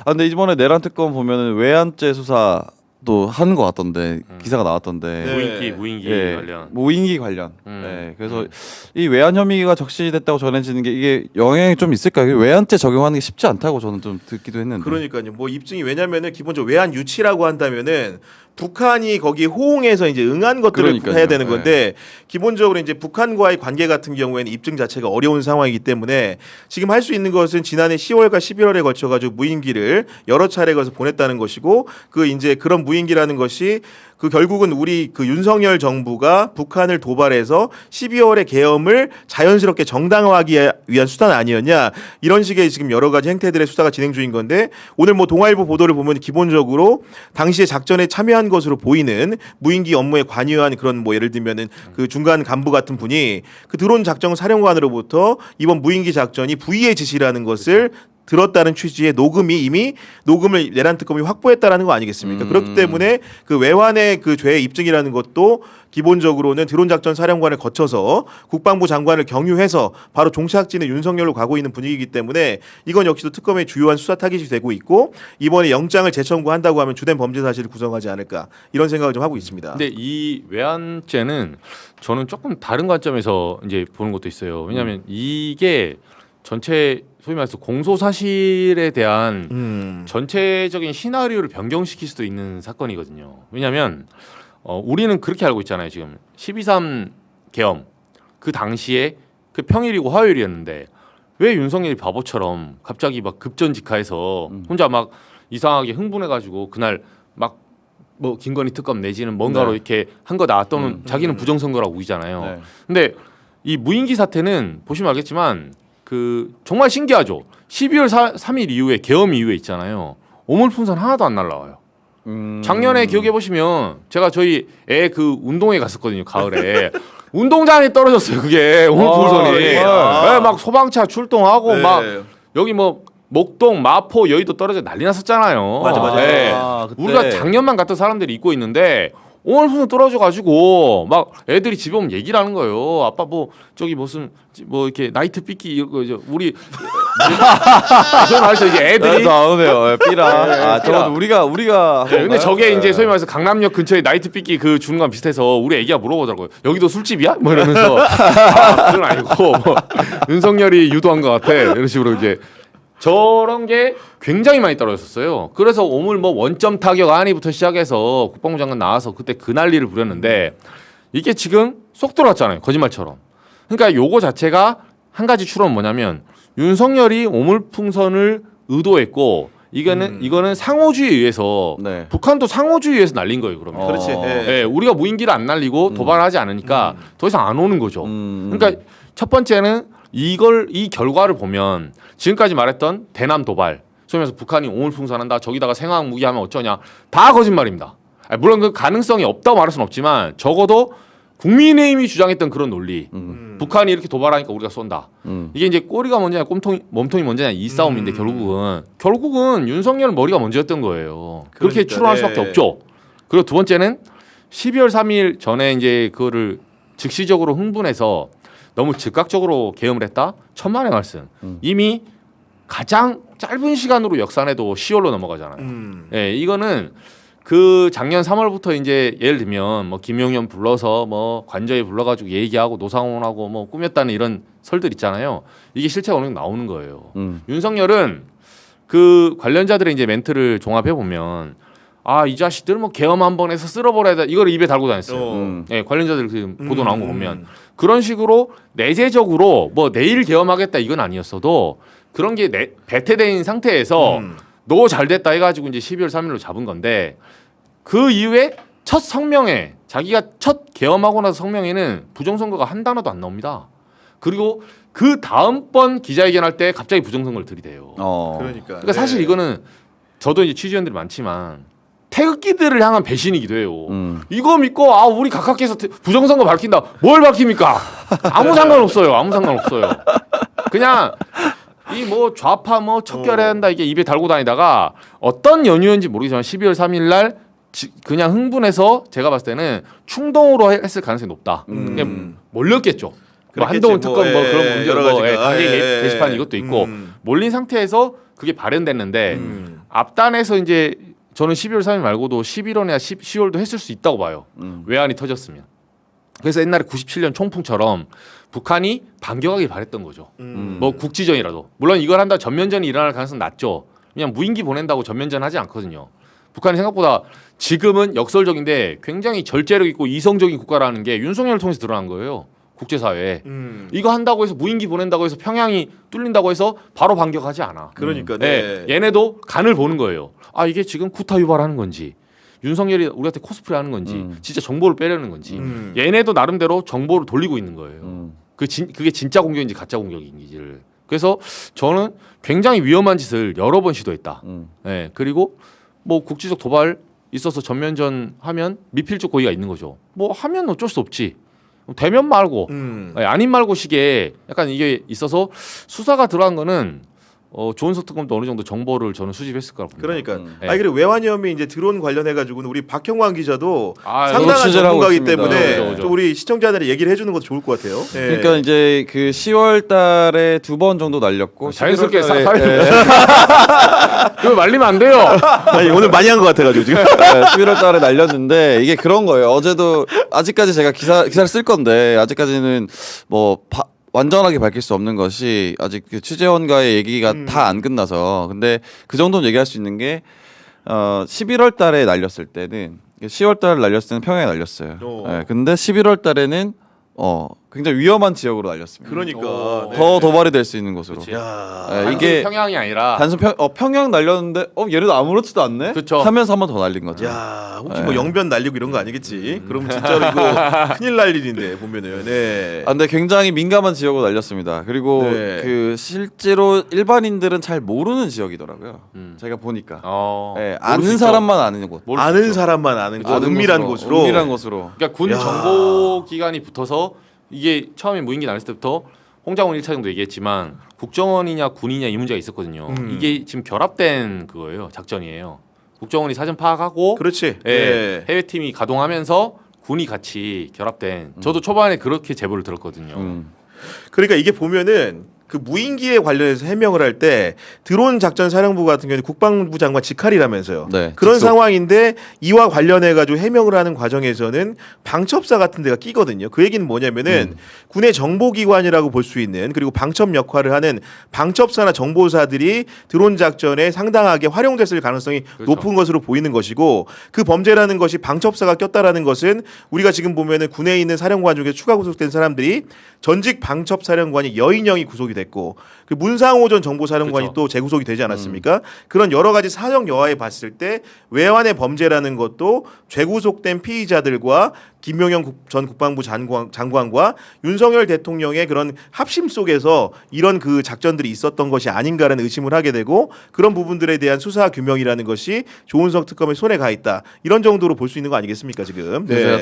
근데 이번에 내란 특검 보면은 외환죄 수사도 하는 것 같던데 기사가 나왔던데. 네. 무인기 예, 관련. 무인기 관련. 네, 그래서 이 외환 혐의가 적시됐다고 전해지는 게 이게 영향이 좀 있을까요? 외환죄 적용하는 게 쉽지 않다고 저는 좀 듣기도 했는데. 그러니까요. 뭐 입증이 왜냐면은 기본적으로 외환 유치라고 한다면은 북한이 거기 호응해서 이제 응한 것들을 그러니까요. 해야 되는 건데 기본적으로 이제 북한과의 관계 같은 경우에는 입증 자체가 어려운 상황이기 때문에 지금 할 수 있는 것은 지난해 10월과 11월에 걸쳐 가지고 무인기를 여러 차례 가서 보냈다는 것이고 그 이제 그런 무인기라는 것이 그 결국은 우리 그 윤석열 정부가 북한을 도발해서 12월의 계엄을 자연스럽게 정당화하기 위한 수단 아니었냐 이런 식의 지금 여러 가지 행태들의 수사가 진행 중인 건데 오늘 뭐 동아일보 보도를 보면 기본적으로 당시에 작전에 참여한 것으로 보이는 무인기 업무에 관여한 그런 뭐 예를 들면은 그 중간 간부 같은 분이 그 드론 작전 사령관으로부터 이번 무인기 작전이 부의의 지시라는 것을 들었다는 취지의 녹음이 이미 녹음을 내란 특검이 확보했다라는 거 아니겠습니까? 그렇기 때문에 그 외환의 그 죄 입증이라는 것도 기본적으로는 드론 작전 사령관을 거쳐서 국방부 장관을 경유해서 바로 종착지는 윤석열로 가고 있는 분위기이기 때문에 이건 역시도 특검의 주요한 수사 타깃이 되고 있고 이번에 영장을 재청구한다고 하면 주된 범죄 사실을 구성하지 않을까 이런 생각을 좀 하고 있습니다. 근데 이 외환죄는 저는 조금 다른 관점에서 이제 보는 것도 있어요. 왜냐하면 이게 전체 소위 말해서 공소 사실에 대한 전체적인 시나리오를 변경시킬 수도 있는 사건이거든요. 왜냐하면 우리는 그렇게 알고 있잖아요. 지금 12.3 계엄 그 당시에 그 평일이고 화요일이었는데 왜 윤석열이 바보처럼 갑자기 막 급전직하해서 혼자 막 이상하게 흥분해가지고 그날 막 뭐 김건희 특검 내지는 뭔가로 네. 이렇게 한 거다 또는 자기는 부정선거라고 우기잖아요. 네. 근데 이 무인기 사태는 보시면 알겠지만 그 정말 신기하죠. 12월 3일 이후에 계엄 이후에 있잖아요. 오물풍선 하나도 안 날라와요. 작년에 기억해 보시면 제가 저희 애 그 운동회 갔었거든요. 가을에 운동장에 떨어졌어요. 그게 오물풍선이. 예. 네, 막 소방차 출동하고 네. 막 여기 뭐 목동, 마포, 여의도 떨어져 난리 났었잖아요. 맞아. 네. 그때. 우리가 작년만 갔던 사람들이 입고 있는데 오물풍선 떨어져가지고 막 애들이 집에 오면 얘기를 하는 거예요. 아빠 뭐 저기 무슨 뭐 이렇게 나이트 삐끼 이거 우리 저는 알죠 이게 애들이. 나오네요. 삐라. 삐라. 저도 우리가. 네, 근데 저게 이제 소위 말해서 강남역 근처에 나이트 삐끼 그 주는 거랑 비슷해서 우리 애기가 물어보더라고요. 여기도 술집이야? 뭐 이러면서 그건 아니고 뭐, 윤석열이 유도한 것 같아. 이런 식으로 이제 저런 게 굉장히 많이 떨어졌었어요. 그래서 오물 뭐 원점 타격 안위부터 시작해서 국방부 장관 나와서 그때 그 난리를 부렸는데 이게 지금 쏙 들어왔잖아요. 거짓말처럼. 그러니까 요거 자체가 한 가지 추론은 뭐냐면 윤석열이 오물풍선을 의도했고 이거는 상호주의에 의해서 네. 북한도 상호주의에 의해서 날린 거예요. 그러면. 그렇지. 예. 예, 우리가 무인기를 안 날리고 도발하지 않으니까 더 이상 안 오는 거죠. 그러니까 첫 번째는 이 결과를 보면 지금까지 말했던 대남 도발, 소위 말해서 북한이 오물풍선한다, 저기다가 생화학 무기 하면 어쩌냐, 다 거짓말입니다. 물론 그 가능성이 없다고 말할 수는 없지만 적어도 국민의힘이 주장했던 그런 논리, 북한이 이렇게 도발하니까 우리가 쏜다. 이게 이제 꼬리가 먼저냐 몸통이 먼저냐 이 싸움인데 결국은 윤석열 머리가 먼저였던 거예요. 그렇게 그러니까, 추론할 네. 수밖에 없죠. 그리고 두 번째는 12월 3일 전에 이제 그거를 즉시적으로 흥분해서 너무 즉각적으로 계엄을 했다. 천만의 말씀. 이미 가장 짧은 시간으로 역산해도 10월로 넘어가잖아요. 예, 이거는 그 작년 3월부터 이제 예를 들면 뭐 김용현 불러서 뭐 관저에 불러가지고 얘기하고 노상원하고 뭐 꾸몄다는 이런 설들 있잖아요. 이게 실체가 어느 정도 나오는 거예요. 윤석열은 그 관련자들의 이제 멘트를 종합해 보면 이 자식들 뭐 계엄 한 번 해서 쓸어버려야 돼. 이걸 입에 달고 다녔어요. 예, 관련자들 그 보도 나온 거 보면 그런 식으로 내재적으로 뭐 내일 계엄하겠다 이건 아니었어도 그런 게 배태된 상태에서 너 잘 됐다 해가지고 이제 12월 3일로 잡은 건데 그 이후에 첫 성명에 자기가 첫 계엄하고 나서 성명에는 부정선거가 한 단어도 안 나옵니다. 그리고 그 다음번 기자회견할 때 갑자기 부정선거를 들이대요. 그러니까 사실 이거는 저도 이제 취재원들이 많지만 태극기들을 향한 배신이기도 해요. 이거 믿고 우리 각하께서 부정선거 밝힌다. 뭘 밝힙니까? 아무 상관없어요. 아무 상관없어요. 그냥 이 뭐 좌파 뭐 척결해야 한다 이게 입에 달고 다니다가 어떤 연유인지 모르겠지만 12월 3일 날 그냥 흥분해서 제가 봤을 때는 충동으로 했을 가능성이 높다. 그냥 몰렸겠죠. 뭐 한동훈 특검 뭐 그런 문제 여러 뭐 가지가. 관계 게시판 이것도 있고 몰린 상태에서 그게 발현됐는데 앞단에서 이제 저는 12월 3일 말고도 11월이나 10월도 했을 수 있다고 봐요. 외환이 터졌으면. 그래서 옛날에 97년 총풍처럼 북한이 반격하길 바랬던 거죠. 뭐 국지전이라도. 물론 이걸 한다 전면전이 일어날 가능성은 낮죠. 그냥 무인기 보낸다고 전면전 하지 않거든요. 북한이 생각보다 지금은 역설적인데 굉장히 절제력 있고 이성적인 국가라는 게 윤석열을 통해서 드러난 거예요. 국제사회에. 이거 한다고 해서 무인기 보낸다고 해서 평양이 뚫린다고 해서 바로 반격하지 않아. 그러니까 네. 얘네도 간을 보는 거예요. 아 이게 지금 구타 유발하는 건지 윤석열이 우리한테 코스프레 하는 건지 진짜 정보를 빼려는 건지 얘네도 나름대로 정보를 돌리고 있는 거예요. 그게 진짜 공격인지 가짜 공격인지를. 그래서 저는 굉장히 위험한 짓을 여러 번 시도했다. 예, 그리고 뭐 국지적 도발 있어서 전면전 하면 미필적 고의가 있는 거죠. 뭐 하면 어쩔 수 없지. 대면 말고 아닌 말고 식의 약간 이게 있어서 수사가 들어간 거는 조은석 특검도 어느 정도 정보를 저는 수집했을 거라고 봅니다. 그러니까 네. 아니 그리고 외환 혐의 이제 드론 관련해 가지고는 우리 박형광 기자도 저도 상당한 취재를 하고 전문가이기 있습니다. 때문에 그죠. 또 우리 시청자들이 얘기를 해주는 것도 좋을 것 같아요. 네. 그러니까 이제 그 10월달에 2번 정도 날렸고 자연스럽게 11월 달에, 사회를 그거 말리면 안 돼요. 아니, 오늘 많이 한 것 같아가지고 지금. 11월달에 날렸는데 이게 그런 거예요. 어제도 아직까지 제가 기사를 쓸 건데 아직까지는 뭐 완전하게 밝힐 수 없는 것이 아직 그 취재원과의 얘기가 다 안 끝나서 근데 그 정도는 얘기할 수 있는 게 11월달에 날렸을 때는 10월달에 날렸을 때는 평양에 날렸어요. 네, 근데 11월달에는 굉장히 위험한 지역으로 날렸습니다. 그러니까 네. 더 도발이 될 수 있는 곳으로. 야. 네, 이게 이게 평양이 아니라 단순 평양 날렸는데 얘네도 아무렇지도 않네. 그쵸. 하면서 한 번 더 날린 거죠. 야, 혹시 뭐 영변 날리고 이런 거 아니겠지? 그러면 진짜로 이거 큰일 날 일인데 보면은. 네. 근데 굉장히 민감한 지역으로 날렸습니다. 그리고 네. 그 실제로 일반인들은 잘 모르는 지역이더라고요. 제가 보니까. 네, 모를 수 아는 있죠. 사람만 아는 곳. 모를 수 아는 있죠. 사람만 아는 곳, 아는 은밀한 곳으로. 은밀한 곳으로. 그러니까 군 야. 정보 기관이 붙어서 이게 처음에 무인기 날렸을 때부터 홍장훈 1차 정도 얘기했지만 국정원이냐 군이냐 이 문제가 있었거든요. 이게 지금 결합된 그거예요. 작전이에요. 국정원이 사전 파악하고 그렇지. 예, 네. 해외팀이 가동하면서 군이 같이 결합된. 저도 초반에 그렇게 제보를 들었거든요. 그러니까 이게 보면은 그 무인기에 관련해서 해명을 할 때 드론 작전 사령부 같은 경우는 국방부 장관 직할이라면서요. 네, 그런 직속. 상황인데 이와 관련해 가지고 해명을 하는 과정에서는 방첩사 같은 데가 끼거든요. 그 얘기는 뭐냐면은 군의 정보기관이라고 볼 수 있는 그리고 방첩 역할을 하는 방첩사나 정보사들이 드론 작전에 상당하게 활용됐을 가능성이 그렇죠. 높은 것으로 보이는 것이고 그 범죄라는 것이 방첩사가 꼈다라는 것은 우리가 지금 보면은 군에 있는 사령관 중에 추가 구속된 사람들이 전직 방첩사령관이 여인형이 구속이 됐고 그 문상호 전 정보사령관이 그렇죠. 또 재구속이 되지 않았습니까? 그런 여러 가지 사정 여하에 봤을 때 외환의 범죄라는 것도 재구속된 피의자들과 김용현 전 국방부 장관과 윤석열 대통령의 그런 합심 속에서 이런 그 작전들이 있었던 것이 아닌가라는 의심을 하게 되고 그런 부분들에 대한 수사 규명이라는 것이 조은석 특검의 손에 가 있다. 이런 정도로 볼 수 있는 거 아니겠습니까 지금? 네.